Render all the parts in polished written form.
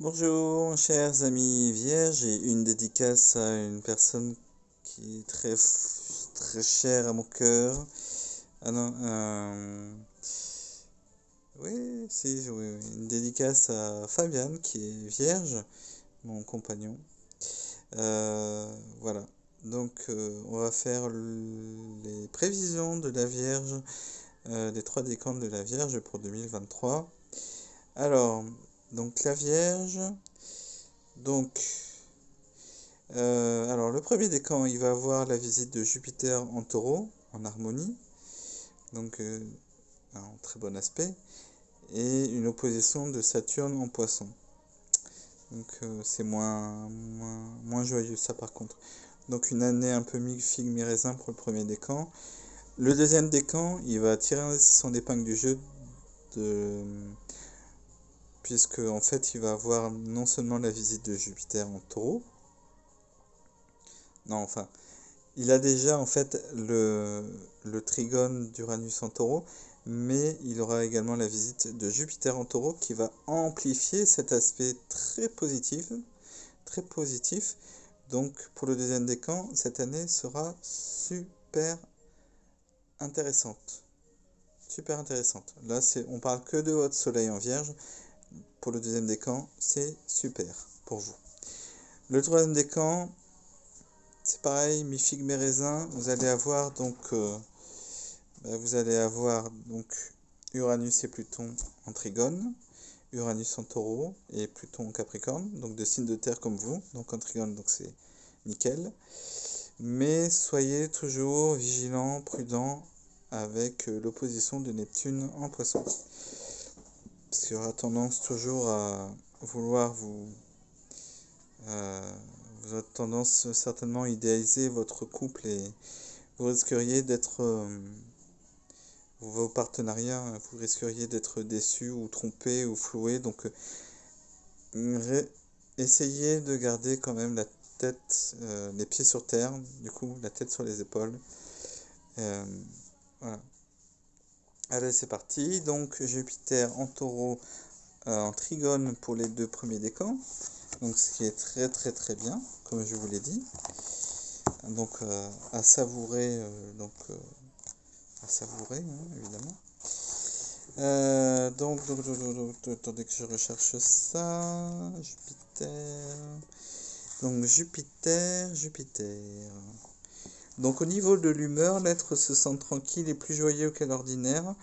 Bonjour, chers amis vierges, et une dédicace à une personne qui est très chère à mon cœur. Ah non, oui, si, oui, oui, une dédicace à Fabienne qui est vierge, mon compagnon. Voilà, donc on va faire les prévisions de la Vierge, des trois décans de la Vierge pour 2023. Alors, donc la Vierge, donc. Alors, le premier décan, il va avoir la visite de Jupiter en taureau, en harmonie, donc un très bon aspect, et une opposition de Saturne en poisson. Donc, c'est moins joyeux, ça par contre. Donc, une année un peu mi-figue, mi-raisin pour le premier décan. Le deuxième décan, il va tirer son épingle du jeu, de... puisque en fait, il va avoir non seulement la visite de Jupiter en taureau, non, enfin, il a déjà en fait le trigone d'Uranus en taureau, mais il aura également la visite de Jupiter en taureau qui va amplifier cet aspect très positif, très positif. Donc pour le deuxième décan, cette année sera super intéressante. Super intéressante. Là, on parle que de votre soleil en vierge. Pour le deuxième décan, c'est super pour vous. Le troisième décan, c'est pareil, mi-figue, mi-raisin. Vous allez avoir donc Uranus et Pluton en trigone, Uranus en taureau et Pluton en capricorne, donc de signes de terre comme vous, donc en trigone, donc c'est nickel. Mais soyez toujours vigilants, prudents avec l'opposition de Neptune en poisson. Parce qu'il y aura tendance toujours à vouloir euh, vous aurez tendance certainement à idéaliser votre couple et vous risqueriez d'être vos partenariats, vous risqueriez d'être déçus ou trompés ou floués. Donc, essayez de garder quand même la tête, les pieds sur terre, du coup, la tête sur les épaules. Euh, voilà. Allez, c'est parti. Donc, Jupiter en taureau, en trigone pour les deux premiers décans. Donc, ce qui est très très très bien, comme je vous l'ai dit. Donc, à savourer, à savourer, hein, évidemment. Attendez que je recherche ça. Jupiter. Donc, Jupiter. Donc, au niveau de l'humeur, l'être se sent tranquille et plus joyeux qu'à l'ordinaire.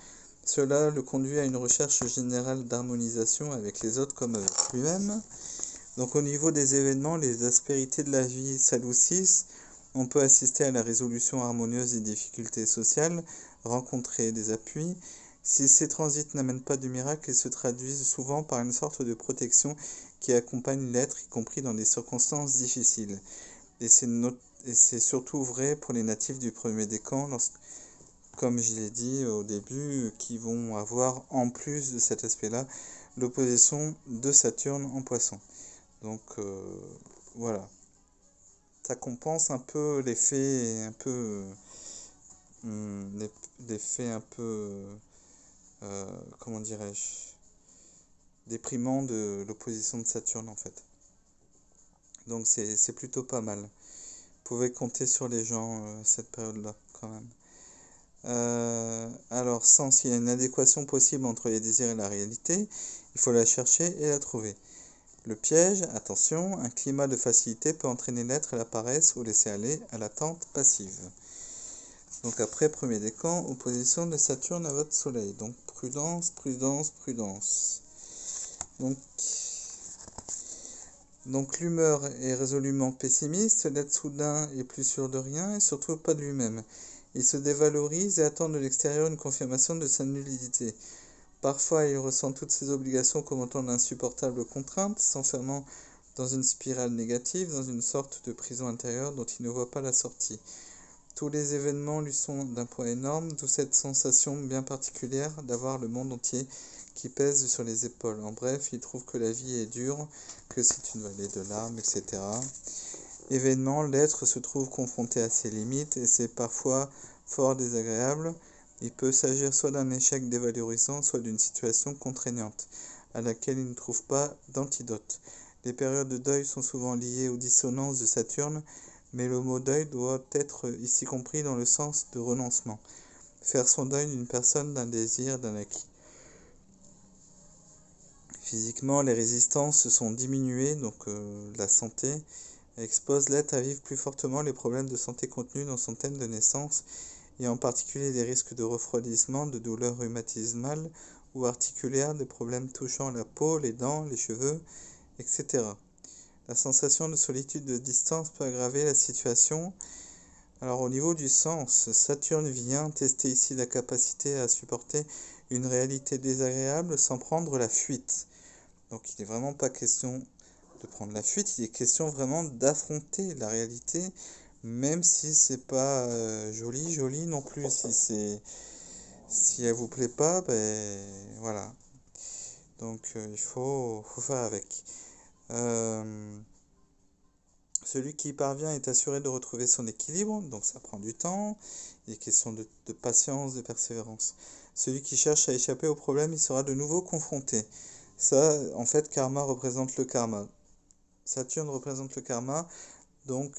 Cela le conduit à une recherche générale d'harmonisation avec les autres comme avec lui-même. Donc, au niveau des événements, les aspérités de la vie s'adoucissent. On peut assister à la résolution harmonieuse des difficultés sociales, rencontrer des appuis. Si ces transits n'amènent pas de miracle, ils se traduisent souvent par une sorte de protection qui accompagne l'être, y compris dans des circonstances difficiles. Et c'est surtout vrai pour les natifs du premier décan, comme je l'ai dit au début, qui vont avoir, en plus de cet aspect-là, l'opposition de Saturne en poisson. Donc voilà, ça compense un peu l'effet un peu, comment dirais-je, déprimant de l'opposition de Saturne en fait. Donc c'est plutôt pas mal. Vous pouvez compter sur les gens cette période-là quand même. Alors, s'il y a une adéquation possible entre les désirs et la réalité, il faut la chercher et la trouver. Le piège, attention, un climat de facilité peut entraîner l'être à la paresse ou laisser aller à l'attente passive. Donc après, premier décan, opposition de Saturne à votre soleil. Donc prudence, prudence, prudence. Donc l'humeur est résolument pessimiste, l'être soudain est plus sûr de rien et surtout pas de lui-même. Il se dévalorise et attend de l'extérieur une confirmation de sa nullité. Parfois, il ressent toutes ses obligations comme autant d'insupportables contraintes, s'enfermant dans une spirale négative, dans une sorte de prison intérieure dont il ne voit pas la sortie. Tous les événements lui sont d'un poids énorme, d'où cette sensation bien particulière d'avoir le monde entier qui pèse sur les épaules. En bref, il trouve que la vie est dure, que c'est une vallée de larmes, etc. Événement, l'être se trouve confronté à ses limites et c'est parfois fort désagréable. Il peut s'agir soit d'un échec dévalorisant, soit d'une situation contraignante. à laquelle il ne trouve pas d'antidote. Les périodes de deuil sont souvent liées aux dissonances de Saturne, mais le mot deuil doit être ici compris dans le sens de renoncement. Faire son deuil d'une personne, d'un désir, d'un acquis. Physiquement, les résistances se sont diminuées, donc la santé expose l'être à vivre plus fortement les problèmes de santé contenus dans son thème de naissance, et en particulier des risques de refroidissement, de douleurs rhumatismales ou articulaires, des problèmes touchant la peau, les dents, les cheveux, etc. La sensation de solitude de distance peut aggraver la situation. Alors au niveau du sens, Saturne vient tester ici la capacité à supporter une réalité désagréable sans prendre la fuite. Donc il n'est vraiment pas question de prendre la fuite, il est question vraiment d'affronter la réalité, même si c'est pas joli non plus. Si elle vous plaît pas, ben voilà. Donc il faut faire avec. Celui qui y parvient est assuré de retrouver son équilibre, donc ça prend du temps, il est question de patience, de persévérance. Celui qui cherche à échapper au problème, il sera de nouveau confronté. Ça, en fait, karma représente le karma. Saturne représente le karma, donc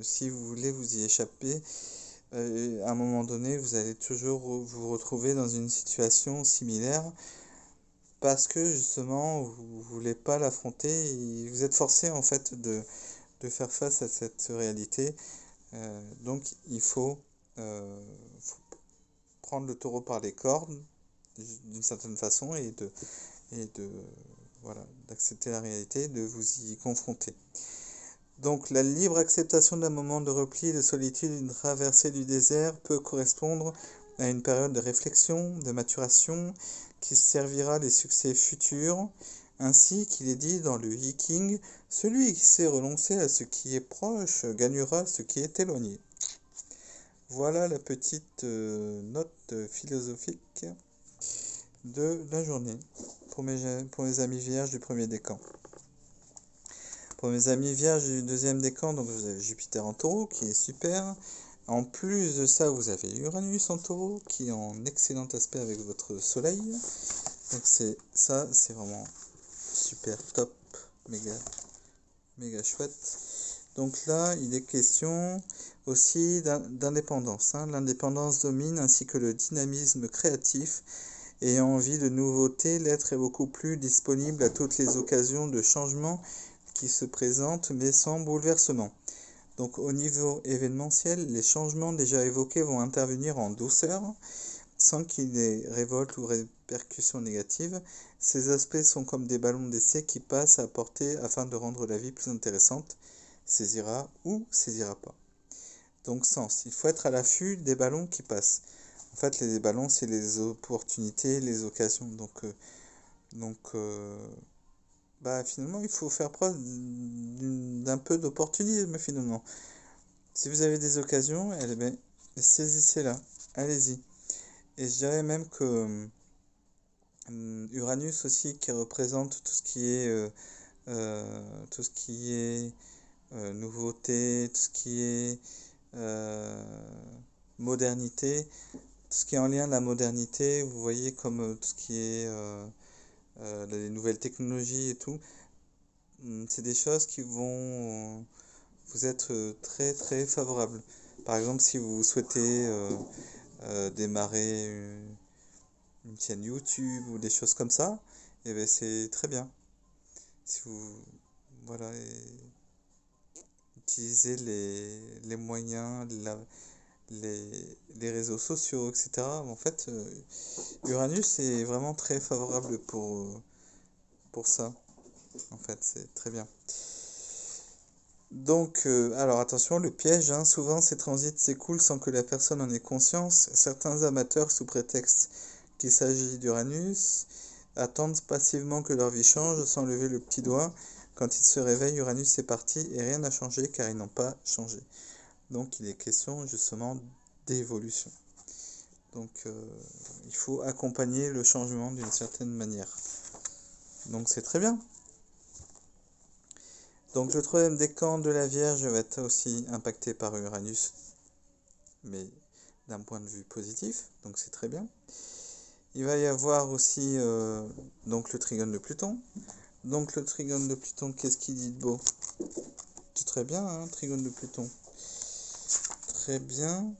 si vous voulez vous y échapper, à un moment donné, vous allez toujours vous retrouver dans une situation similaire, parce que justement, vous ne voulez pas l'affronter, et vous êtes forcé en fait de faire face à cette réalité. Donc il faut prendre le taureau par les cornes d'une certaine façon et d'accepter la réalité, de vous y confronter. Donc la libre acceptation d'un moment de repli, de solitude, d'une traversée du désert peut correspondre à une période de réflexion, de maturation, qui servira les succès futurs. Ainsi qu'il est dit dans le Viking, celui qui sait renoncer à ce qui est proche gagnera ce qui est éloigné. Voilà la petite note philosophique de la journée pour mes amis vierges du premier décan. Pour mes amis vierges du deuxième décan, donc vous avez Jupiter en taureau qui est super. En plus de ça, vous avez Uranus en taureau qui est en excellent aspect avec votre soleil. Donc c'est vraiment super top, méga chouette. Donc là, il est question aussi d'indépendance. L'indépendance domine ainsi que le dynamisme créatif. Ayant envie de nouveautés, l'être est beaucoup plus disponible à toutes les occasions de changement qui se présentent, mais sans bouleversement. Donc au niveau événementiel, les changements déjà évoqués vont intervenir en douceur, sans qu'il y ait révolte ou répercussions négatives. Ces aspects sont comme des ballons d'essai qui passent à portée afin de rendre la vie plus intéressante. Saisira ou saisira pas. Donc sens, il faut être à l'affût des ballons qui passent. En fait, les ballons, c'est les opportunités, les occasions. Finalement, il faut faire preuve d'un peu d'opportunisme, finalement. Si vous avez des occasions, saisissez-la. Allez-y. Et je dirais même que Uranus aussi, qui représente tout ce qui est nouveauté, tout ce qui est modernité, tout ce qui est en lien de la modernité, vous voyez comme tout ce qui est les nouvelles technologies et tout, c'est des choses qui vont vous être très très favorables. Par exemple, si vous souhaitez démarrer une chaîne YouTube ou des choses comme ça, c'est très bien. Si vous utilisez les moyens, les réseaux sociaux, etc. En fait, Uranus est vraiment très favorable pour ça. En fait, c'est très bien. Donc, alors attention, le piège, souvent ces transits s'écoulent sans que la personne en ait conscience. Certains amateurs, sous prétexte qu'il s'agit d'Uranus, attendent passivement que leur vie change sans lever le petit doigt. Quand ils se réveillent, Uranus est parti et rien n'a changé car ils n'ont pas changé. Donc il est question justement d'évolution. Donc il faut accompagner le changement d'une certaine manière. Donc c'est très bien. Donc le troisième décan de la Vierge va être aussi impacté par Uranus, mais d'un point de vue positif, donc c'est très bien. Il va y avoir aussi donc le trigone de Pluton. Donc le trigone de Pluton, qu'est-ce qu'il dit de beau? C'est très bien, hein, trigone de Pluton. Très bien.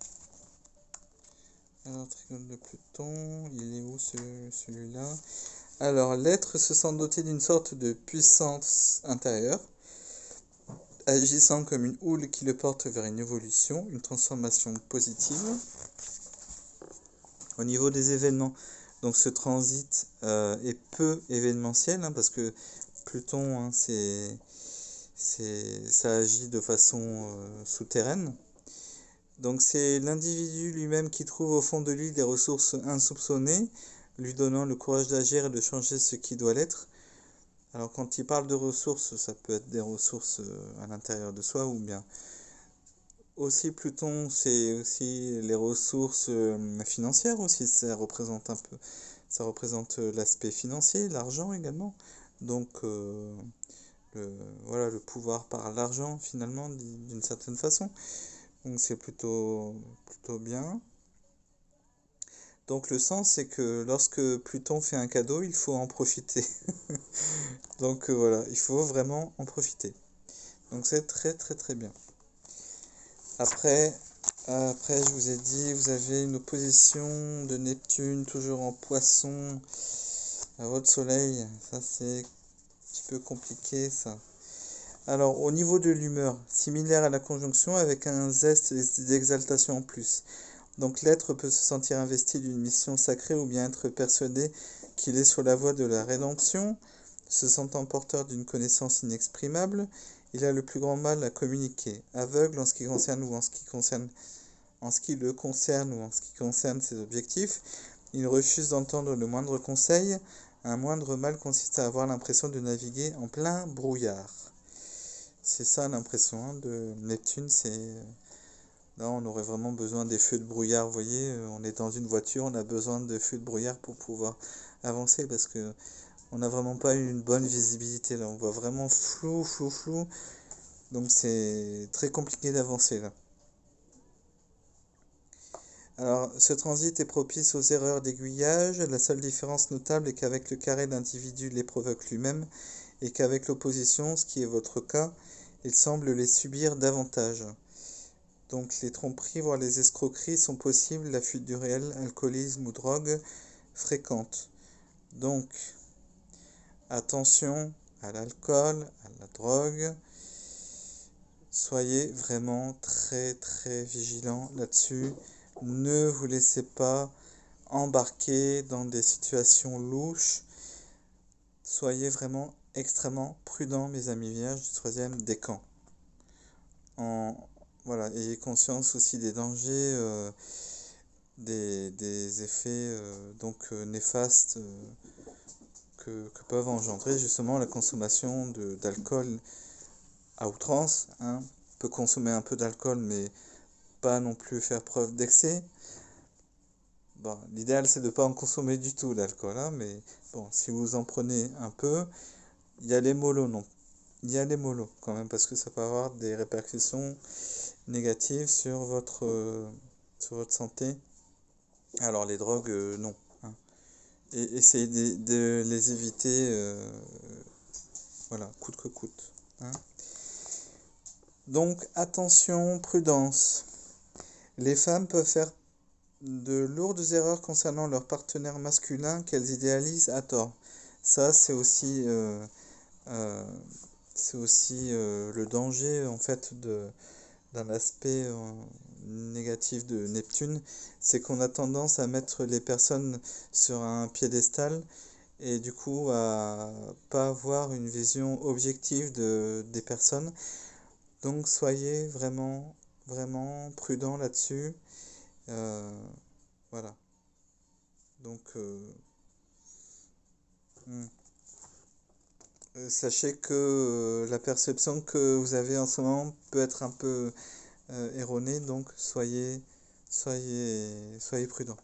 Alors, trigone de Pluton, il est où celui-là? Alors, l'être se sent doté d'une sorte de puissance intérieure, agissant comme une houle qui le porte vers une évolution, une transformation positive. Au niveau des événements, donc ce transit est peu événementiel, hein, parce que Pluton, hein, ça agit de façon souterraine. Donc c'est l'individu lui-même qui trouve au fond de lui des ressources insoupçonnées, lui donnant le courage d'agir et de changer ce qui doit l'être. Alors quand il parle de ressources, ça peut être des ressources à l'intérieur de soi ou bien aussi Pluton, c'est aussi les ressources financières aussi, ça représente un peu, ça représente l'aspect financier, l'argent également. Donc voilà, le pouvoir par l'argent finalement d'une certaine façon. Donc c'est plutôt bien. Donc le sens, c'est que lorsque Pluton fait un cadeau, il faut en profiter. Donc voilà, il faut vraiment en profiter. Donc c'est très très très bien. Après, je vous ai dit, vous avez une opposition de Neptune toujours en Poisson à votre Soleil. Ça c'est un petit peu compliqué ça. Alors au niveau de l'humeur, similaire à la conjonction avec un zeste d'exaltation en plus. Donc l'être peut se sentir investi d'une mission sacrée ou bien être persuadé qu'il est sur la voie de la rédemption, se sentant porteur d'une connaissance inexprimable. Il a le plus grand mal à communiquer, aveugle en ce qui concerne ou en ce qui le concerne ou en ce qui concerne ses objectifs. Il refuse d'entendre le moindre conseil. Un moindre mal consiste à avoir l'impression de naviguer en plein brouillard. C'est ça l'impression de Neptune, là, on aurait vraiment besoin des feux de brouillard. Vous voyez, on est dans une voiture, on a besoin de feux de brouillard pour pouvoir avancer parce que on n'a vraiment pas une bonne visibilité là. On voit vraiment flou. Donc c'est très compliqué d'avancer là. Alors, ce transit est propice aux erreurs d'aiguillage. La seule différence notable est qu'avec le carré, l'individu les provoque lui-même et qu'avec l'opposition, ce qui est votre cas, il semble les subir davantage. Donc les tromperies, voire les escroqueries sont possibles, la fuite du réel, alcoolisme ou drogue fréquente. Donc attention à l'alcool, à la drogue. Soyez vraiment très très vigilants là-dessus. Ne vous laissez pas embarquer dans des situations louches. Soyez vraiment extrêmement prudents, mes amis vierges du 3e décan. Voilà, ayez conscience aussi des dangers, des effets néfastes que peuvent engendrer justement la consommation d'alcool à outrance. Hein. On peut consommer un peu d'alcool, mais pas non plus faire preuve d'excès. Bon, l'idéal c'est de ne pas en consommer du tout d'alcool, hein, mais bon, si vous en prenez un peu, il y a les mollos, non. Il y a les mollos quand même, parce que ça peut avoir des répercussions négatives sur votre santé. Alors les drogues, non. Hein. Et essayez de les éviter, voilà, coûte que coûte. Hein. Donc attention, prudence. Les femmes peuvent faire de lourdes erreurs concernant leur partenaire masculin qu'elles idéalisent à tort. Ça, c'est aussi le danger en fait d'un aspect négatif de Neptune, c'est qu'on a tendance à mettre les personnes sur un piédestal et du coup à pas avoir une vision objective des personnes. Donc soyez vraiment prudents là-dessus. Voilà. Donc sachez que la perception que vous avez en ce moment peut être un peu erronée, donc soyez prudents.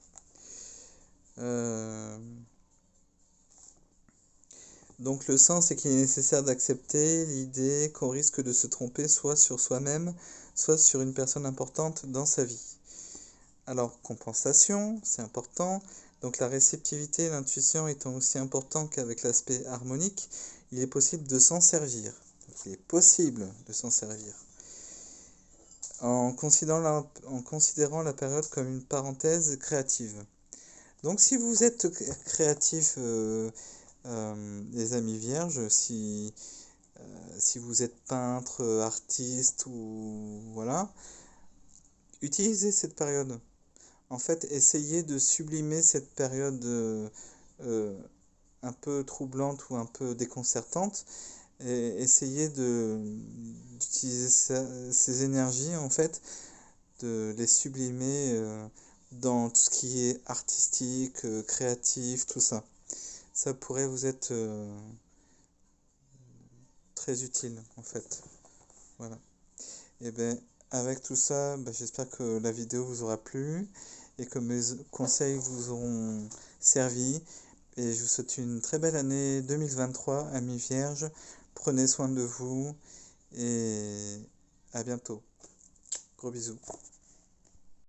Donc le sens, c'est qu'il est nécessaire d'accepter l'idée qu'on risque de se tromper soit sur soi-même, soit sur une personne importante dans sa vie. Alors, compensation, c'est important. Donc la réceptivité et l'intuition étant aussi importants qu'avec l'aspect harmonique, il est possible de s'en servir. Il est possible de s'en servir. En considérant la période comme une parenthèse créative. Donc si vous êtes créatif, les amis vierges, si vous êtes peintre, artiste ou voilà, utilisez cette période. En fait, essayez de sublimer cette période un peu troublante ou un peu déconcertante et essayez d'utiliser ces énergies, en fait, de les sublimer dans tout ce qui est artistique, créatif, tout ça. Ça pourrait vous être très utile, en fait. Voilà. Et bien, avec tout ça, j'espère que la vidéo vous aura plu et que mes conseils vous auront servi. Et je vous souhaite une très belle année 2023, amis vierges. Prenez soin de vous et à bientôt. Gros bisous.